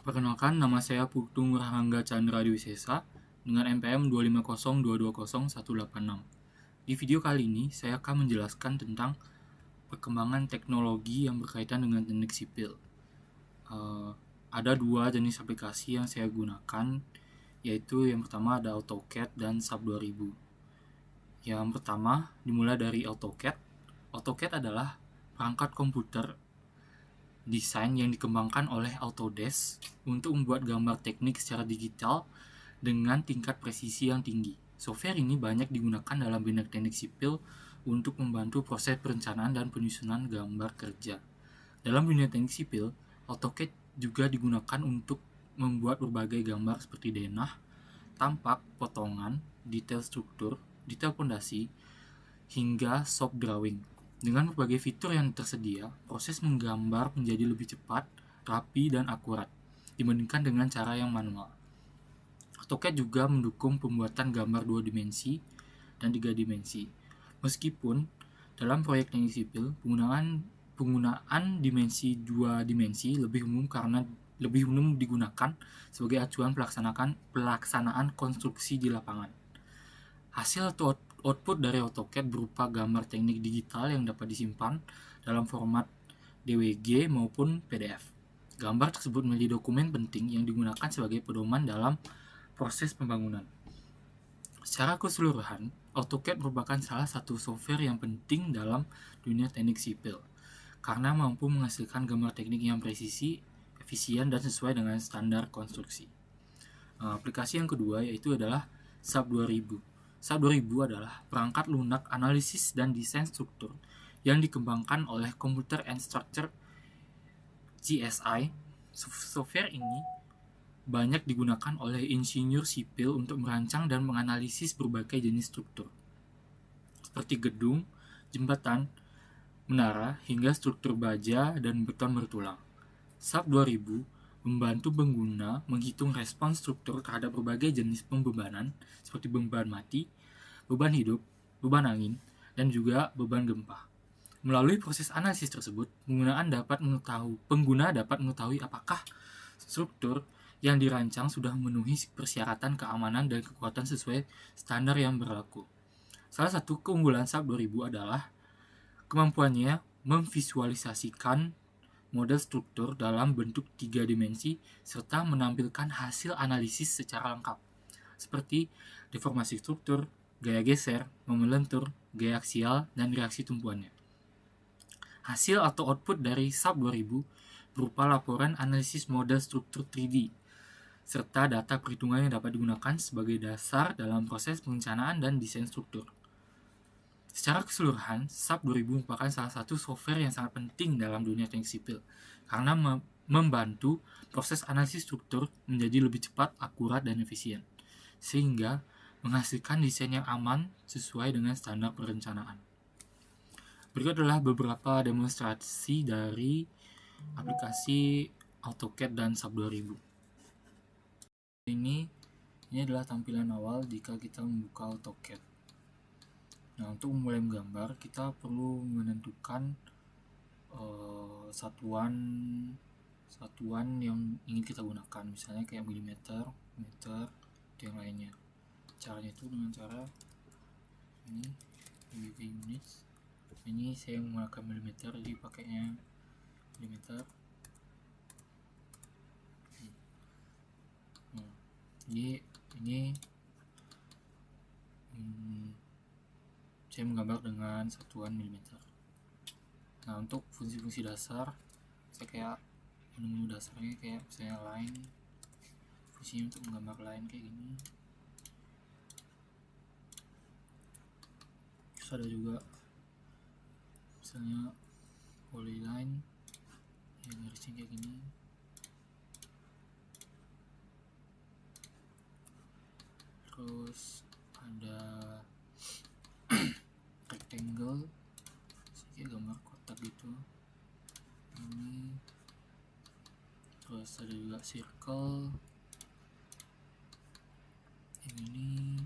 Perkenalkan, nama saya Putung Rahangga Chandra Diwisesa dengan NPM 250220186. Di video kali ini, saya akan menjelaskan tentang perkembangan teknologi yang berkaitan dengan teknik sipil. Ada dua jenis aplikasi yang saya gunakan, yaitu yang pertama ada AutoCAD dan SAP 2000. Yang pertama dimulai dari AutoCAD. AutoCAD adalah perangkat komputer desain yang dikembangkan oleh Autodesk untuk membuat gambar teknik secara digital dengan tingkat presisi yang tinggi. Software ini banyak digunakan dalam bidang teknik sipil untuk membantu proses perencanaan dan penyusunan gambar kerja. Dalam dunia teknik sipil, AutoCAD juga digunakan untuk membuat berbagai gambar seperti denah, tampak, potongan, detail struktur, detail fondasi, hingga shop drawing. Dengan berbagai fitur yang tersedia, proses menggambar menjadi lebih cepat, rapi, dan akurat dibandingkan dengan cara yang manual. AutoCAD juga mendukung pembuatan gambar 2 dimensi dan 3 dimensi. Meskipun dalam proyek teknik sipil, penggunaan dimensi 2 dimensi lebih umum karena lebih umum digunakan sebagai acuan pelaksanaan konstruksi di lapangan. Hasil atau output dari AutoCAD berupa gambar teknik digital yang dapat disimpan dalam format DWG maupun PDF. Gambar tersebut menjadi dokumen penting yang digunakan sebagai pedoman dalam proses pembangunan. Secara keseluruhan, AutoCAD merupakan salah satu software yang penting dalam dunia teknik sipil karena mampu menghasilkan gambar teknik yang presisi, efisien, dan sesuai dengan standar konstruksi. Aplikasi yang kedua yaitu adalah SAP 2000. SAP 2000 adalah perangkat lunak analisis dan desain struktur yang dikembangkan oleh Computer and Structure GSI. Software ini banyak digunakan oleh insinyur sipil untuk merancang dan menganalisis berbagai jenis struktur, seperti gedung, jembatan, menara, hingga struktur baja dan beton bertulang. SAP 2000 membantu pengguna menghitung respons struktur terhadap berbagai jenis pembebanan, seperti beban mati, beban hidup, beban angin, dan juga beban gempa. Melalui proses analisis tersebut, pengguna dapat mengetahui apakah struktur yang dirancang sudah memenuhi persyaratan keamanan dan kekuatan sesuai standar yang berlaku. Salah satu keunggulan SAP 2000 adalah kemampuannya memvisualisasikan model struktur dalam bentuk 3 dimensi serta menampilkan hasil analisis secara lengkap, seperti deformasi struktur, gaya geser, momen lentur, gaya aksial, dan reaksi tumpuannya. Hasil atau output dari SAP 2000 berupa laporan analisis model struktur 3D, serta data perhitungan yang dapat digunakan sebagai dasar dalam proses perencanaan dan desain struktur. Secara keseluruhan, SAP 2000 merupakan salah satu software yang sangat penting dalam dunia teknik sipil karena membantu proses analisis struktur menjadi lebih cepat, akurat, dan efisien, sehingga menghasilkan desain yang aman sesuai dengan standar perencanaan. Berikut adalah beberapa demonstrasi dari aplikasi AutoCAD dan SAP 2000. Ini adalah tampilan awal jika kita membuka AutoCAD. Nah, untuk memulai menggambar, kita perlu menentukan satuan yang ingin kita gunakan, misalnya kayak milimeter, meter, atau yang lainnya. Caranya itu dengan cara ini units. Ini saya menggunakan milimeter, jadi pakainya milimeter. Jadi ini saya menggambar dengan satuan milimeter. Nah, untuk fungsi-fungsi dasar, saya kayak menu dasarnya kayak misalnya line, fungsinya untuk menggambar line kayak gini. Terus ada juga misalnya polyline, yang garisnya kayak gini. Terus ada rectangle, kayak gambar kotak gitu ini. Terus ada juga circle yang ini.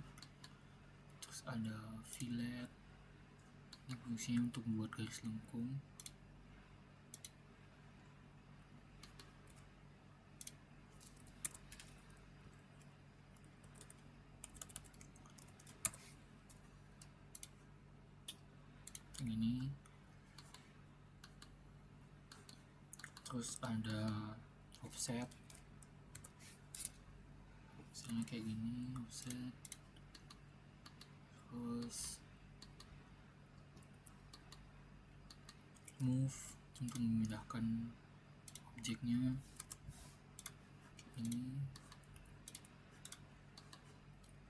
Terus ada fillet, ini fungsinya untuk membuat garis lengkung. ini. Terus ada offset, misalnya kayak gini, offset. Terus move untuk memindahkan objeknya kayak gini.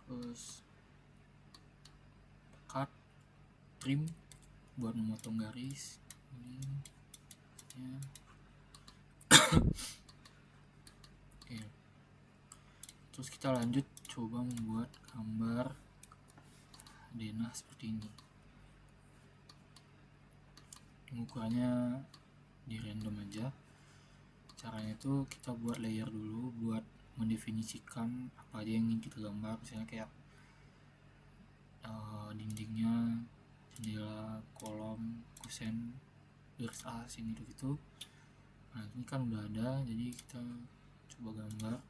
Terus cut, trim buat memotong garis ini ya. Oke. Terus kita lanjut coba membuat gambar denah seperti ini. Ukurannya di random aja. Caranya itu kita buat layer dulu buat mendefinisikan apa aja yang ingin kita gambar, misalnya kayak dindingnya, jendela, kolom, kusen, garis asing gitu. Nah ini kan udah ada, jadi kita coba gambar.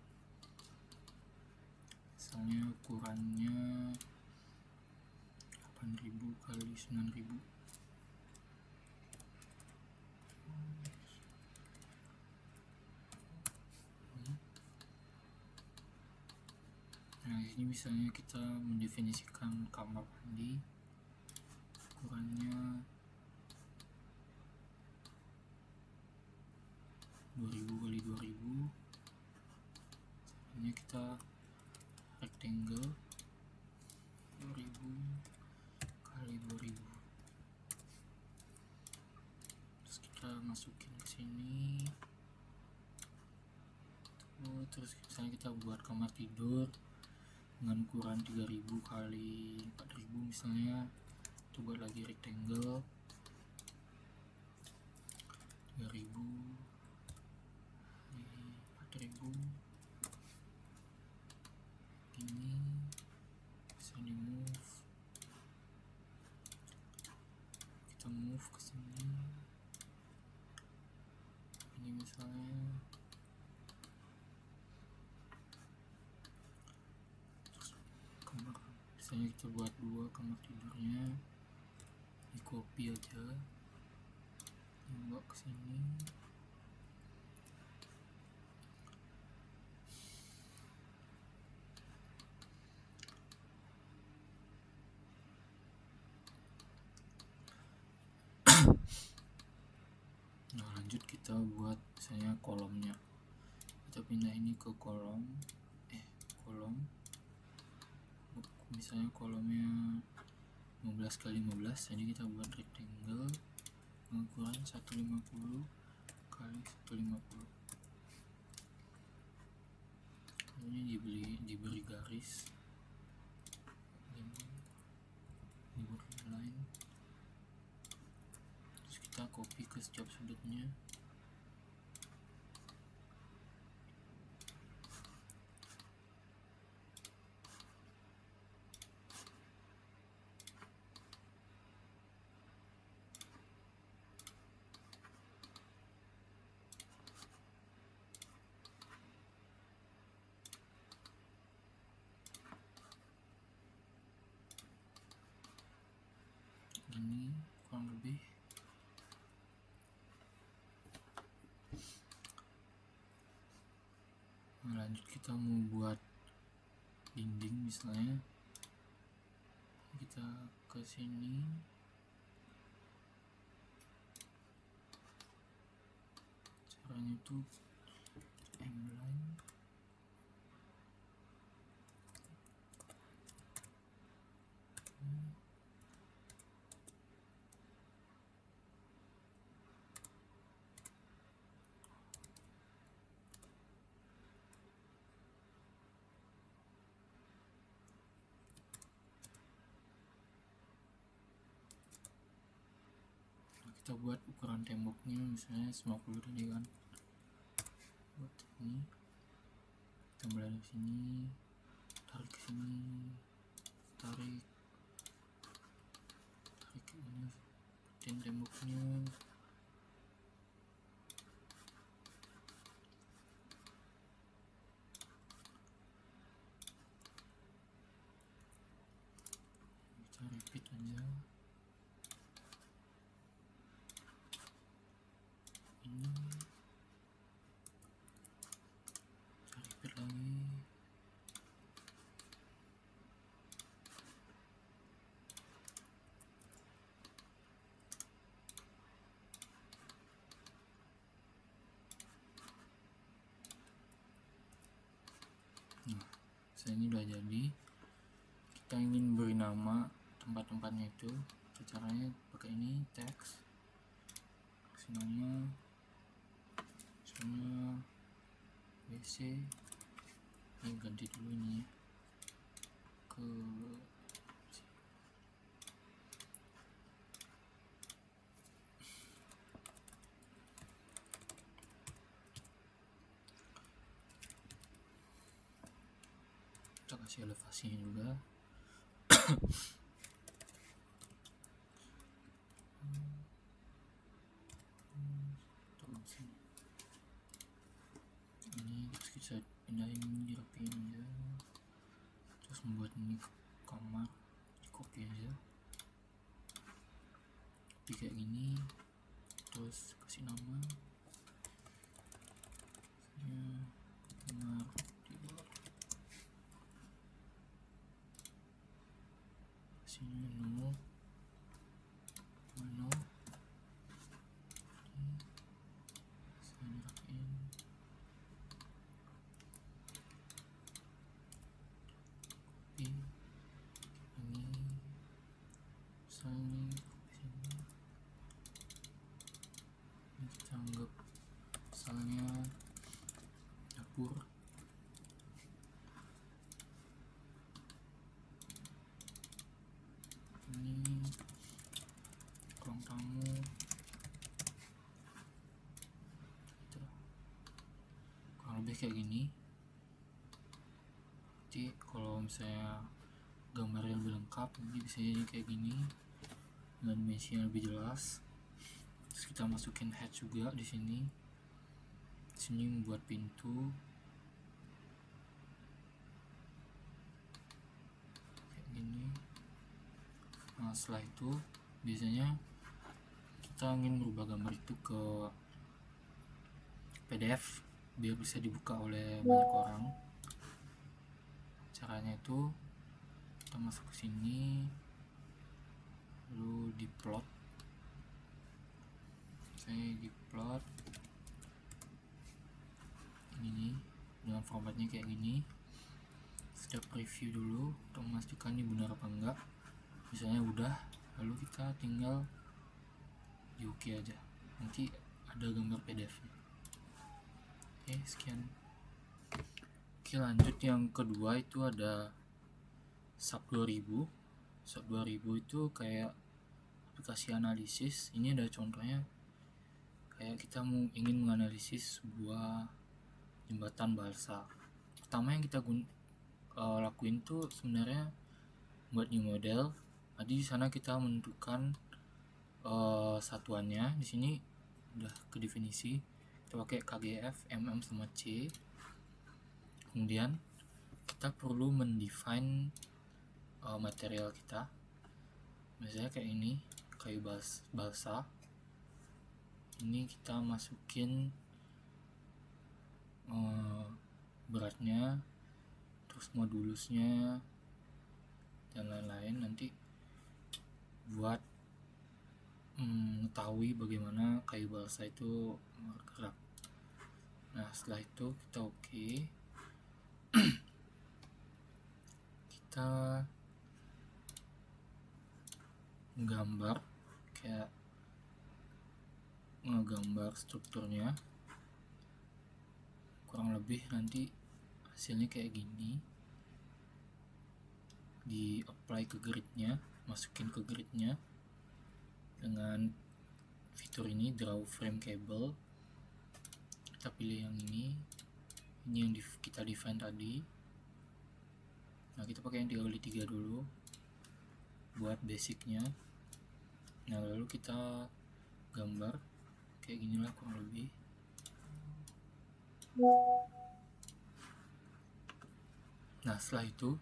Misalnya ukurannya 8000 kali 9000. Nah ini misalnya kita mendefinisikan kamar mandi, ukurannya 2000 kali 2000. Ini kita rectangle 2000 kali 2000. Terus kita masukin ke sini. Terus misalnya kita buat kamar tidur dengan ukuran 3000 kali 4000 misalnya. Kita buat lagi rectangle 3000 kali 4000. Ini bisa di move, kita move ke sini. Ini misalnya kamar, misalnya kita buat 2 kamar tidurnya, di copy aja, bawa ke sini. Nah lanjut kita buat misalnya kolomnya, kita pindah ini ke kolom, misalnya kolomnya 15 kali 15, jadi kita buat rectangle ukuran 150 kali 150. Ini diberi garis ini, diberi line. Terus kita copy ke setiap sudutnya. Ini kurang lebih. Nah, lanjut kita mau buat dinding misalnya, kita ke sini, caranya itu M-line, kita buat ukuran temboknya misalnya 50 tadi kan, buat ini, kita mulai dari sini, tarik ke sini, tarik ini, bikin temboknya. Kita repeat aja. lagi. Nah, ini udah jadi. Kita ingin beri nama tempat-tempatnya itu. Caranya pakai ini, teks, kasih nama, misalnya WC. Ini ganti dulu ini ke kita kasih elevasinya juga. Ini terus kita pindahin, dirapiin aja, terus membuat ini kamar, copy aja tapi kayak gini, terus kasih nama kamar tidur, kasih menu, saya dirapiin. Ini misalnya sini, ini kita anggap misalnya dapur. Ini ruang tamu. Gitu. Kurang lebih kayak gini. Nanti kalau misalnya gambarnya lebih lengkap, nanti bisa jadi kayak gini dengan dimensi yang lebih jelas. Terus kita masukin head juga di sini. Di sini membuat pintu kayak gini. Nah, setelah itu biasanya kita ingin merubah gambar itu ke PDF biar bisa dibuka oleh banyak orang. Caranya itu kita masuk ke sini, lalu di plot. Saya di plot ini dengan formatnya kayak gini. Sudah preview dulu untuk memastikan ini benar apa enggak. Misalnya udah, lalu kita tinggal di OK aja. Nanti ada gambar PDF-nya. Oke, sekian. Oke, lanjut yang kedua itu ada SAP 2000. SAP 2000 itu kayak aplikasi analisis. Ini ada contohnya. Kayak kita ingin menganalisis sebuah jembatan balsa. Pertama yang kita lakuin tuh sebenarnya buat new model. Tadi di sana kita menentukan satuannya. Di sini udah ke definisi. Kita pakai KGF, mm sama C. Kemudian kita perlu mendefine material kita. Misalnya kayak ini, kayu balsa. Ini kita masukin beratnya, terus modulusnya dan lain-lain, nanti buat mengetahui bagaimana kayu balsa itu bergerak. Nah, setelah itu kita OK. Kita menggambar kayak ngegambar strukturnya, kurang lebih nanti hasilnya kayak gini. Di apply ke gridnya, masukin ke gridnya dengan fitur ini, draw frame cable. Kita pilih yang ini yang kita define tadi. Nah, kita pakai yang 3x3 dulu buat basicnya. Nah, lalu kita gambar kayak ginilah kurang lebih. Nah, setelah itu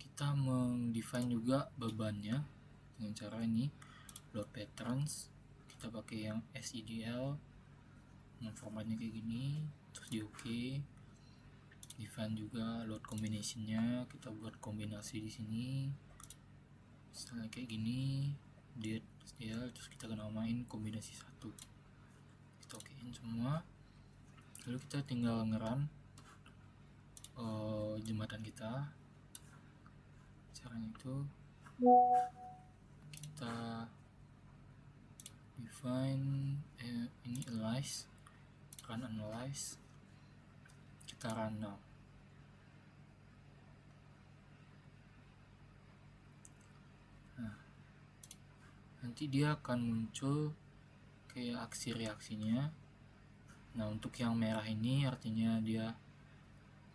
kita mendefine juga bebannya dengan cara ini, load patterns. Kita pakai yang SEDL, formatnya kayak gini, terus di OK. define juga load combination-nya, kita buat kombinasi di sini misalnya kayak gini, dia terus kita namain kombinasi 1, kita okein semua, lalu kita tinggal ngerun jembatan kita. Caranya itu kita define ini analyze, run analyze, kita run now. Nah, nanti dia akan muncul kayak aksi reaksinya. Nah, untuk yang merah ini artinya dia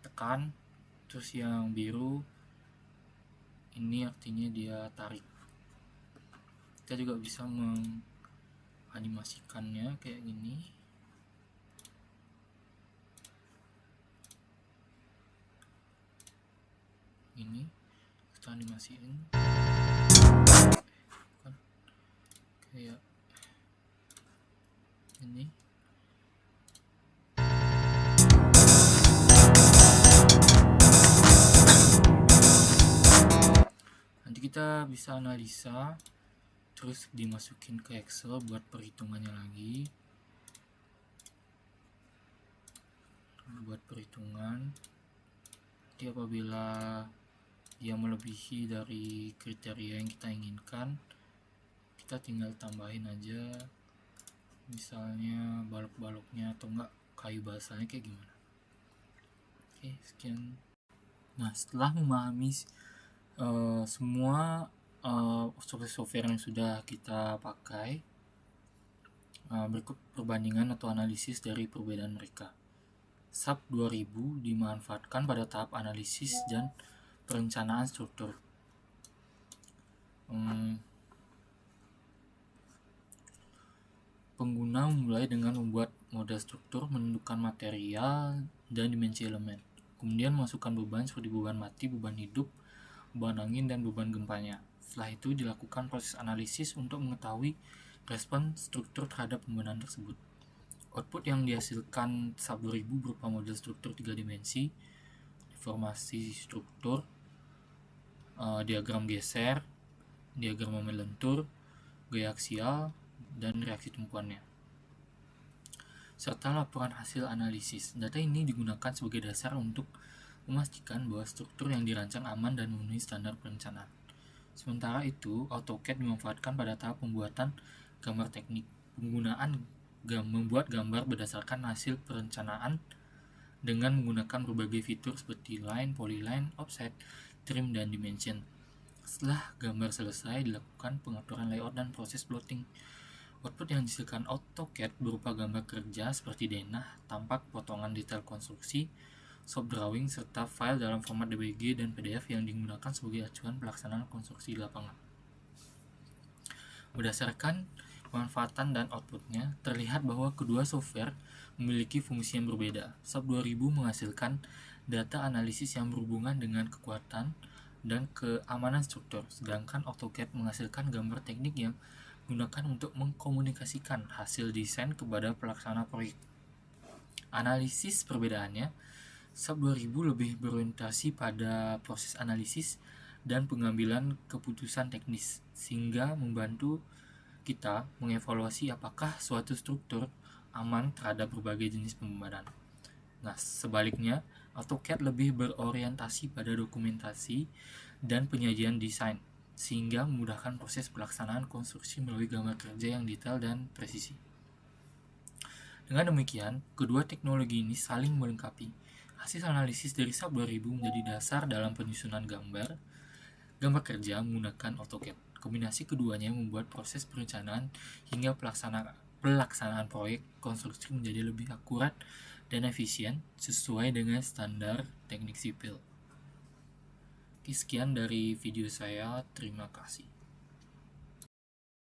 tekan, terus yang biru ini artinya dia tarik. Kita juga bisa menganimasikannya kayak gini. Ini kita animasiin kayak ini. Nanti kita bisa analisa, terus dimasukin ke Excel buat perhitungannya lagi. Buat perhitungan, jadi apabila dia melebihi dari kriteria yang kita inginkan, kita tinggal tambahin aja misalnya balok-baloknya atau enggak kayu basahnya kayak gimana. Oke, sekian. Nah, setelah memahami semua software yang sudah kita pakai, berikut perbandingan atau analisis dari perbedaan mereka. SAP 2000 dimanfaatkan pada tahap analisis dan perencanaan struktur. Pengguna memulai dengan membuat model struktur, menentukan material dan dimensi elemen, kemudian masukkan beban seperti beban mati, beban hidup, beban angin, dan beban gempanya. Setelah itu dilakukan proses analisis untuk mengetahui respon struktur terhadap pembenahan tersebut. Output yang dihasilkan SAP 2000 berupa model struktur 3 dimensi, deformasi struktur, diagram geser, diagram momen lentur, gaya aksial, dan reaksi tumpuannya, serta laporan hasil analisis. Data ini digunakan sebagai dasar untuk memastikan bahwa struktur yang dirancang aman dan memenuhi standar perencanaan. Sementara itu, AutoCAD dimanfaatkan pada tahap pembuatan gambar teknik. Penggunaan membuat gambar berdasarkan hasil perencanaan dengan menggunakan berbagai fitur seperti line, polyline, offset, trim, dan dimension. Setelah gambar selesai, dilakukan pengaturan layout dan proses plotting. Output yang dihasilkan AutoCAD berupa gambar kerja seperti denah, tampak, potongan detail konstruksi, shop drawing, serta file dalam format DBG dan PDF yang digunakan sebagai acuan pelaksanaan konstruksi di lapangan. Berdasarkan pemanfaatan dan outputnya, terlihat bahwa kedua software memiliki fungsi yang berbeda. SAP 2000 menghasilkan data analisis yang berhubungan dengan kekuatan dan keamanan struktur, sedangkan AutoCAD menghasilkan gambar teknik yang digunakan untuk mengkomunikasikan hasil desain kepada pelaksana proyek. Analisis perbedaannya, SAP 2000 lebih berorientasi pada proses analisis dan pengambilan keputusan teknis, sehingga membantu kita mengevaluasi apakah suatu struktur aman terhadap berbagai jenis pembebanan. Nah, sebaliknya, AutoCAD lebih berorientasi pada dokumentasi dan penyajian desain, sehingga memudahkan proses pelaksanaan konstruksi melalui gambar kerja yang detail dan presisi. Dengan demikian, kedua teknologi ini saling melengkapi. Hasil analisis dari SAP 2000 menjadi dasar dalam penyusunan gambar kerja menggunakan AutoCAD. Kombinasi keduanya membuat proses perencanaan hingga pelaksanaan proyek konstruksi menjadi lebih akurat dan efisien sesuai dengan standar teknik sipil. Sekian dari video saya, terima kasih.